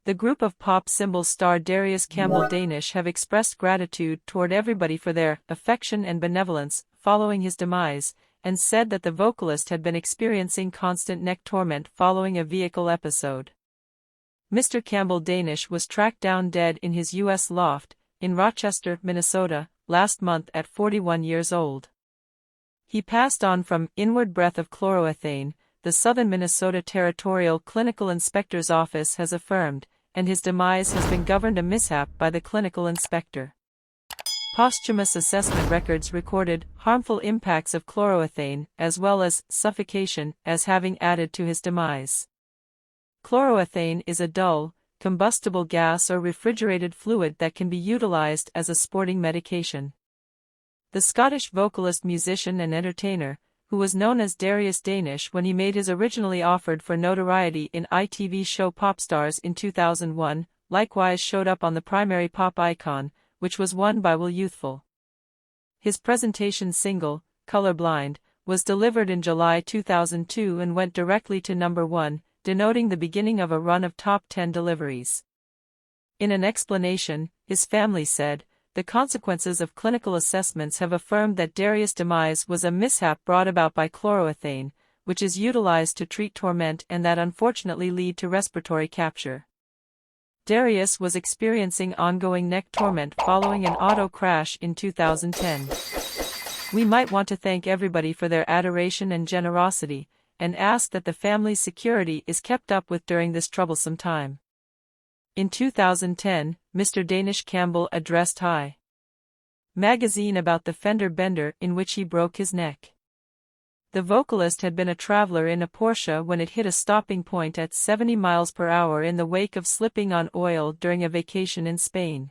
The group of Pop Symbol star Darius Campbell Danesh have expressed gratitude toward everybody for their affection and benevolence following his demise, and said that the vocalist had been experiencing constant neck torment following a vehicle episode. Mr. Campbell Danesh was tracked down dead in his U.S. loft, in Rochester, Minnesota, last month at 41 years old. He passed on from inward breath of chloroethane, the Southern Minnesota Territorial Clinical Inspector's Office has affirmed, and his demise has been governed a mishap by the clinical inspector. Posthumous assessment records recorded harmful impacts of chloroethane as well as suffocation as having added to his demise. Chloroethane is a dull, combustible gas or refrigerated fluid that can be utilized as a sporting medication. The Scottish vocalist, musician and entertainer, who was known as Darius Danesh when he made his originally offered for notoriety in ITV show Popstars in 2001, likewise showed up on the primary pop icon, which was won by Will Youthful. His presentation single, Colorblind, was delivered in July 2002 and went directly to number 1, denoting the beginning of a run of top 10 deliveries. In an explanation, his family said, "The consequences of clinical assessments have affirmed that Darius' demise was a mishap brought about by chloroethane, which is utilized to treat torment and that unfortunately lead to respiratory capture." Darius was experiencing ongoing neck torment following an auto crash in 2010. "We might want to thank everybody for their adoration and generosity, and ask that the family's security is kept up with during this troublesome time." In 2010, Mr. Danesh Campbell addressed Hi! Magazine about the fender bender in which he broke his neck. The vocalist had been a traveler in a Porsche when it hit a stopping point at 70 miles per hour in the wake of slipping on oil during a vacation in Spain.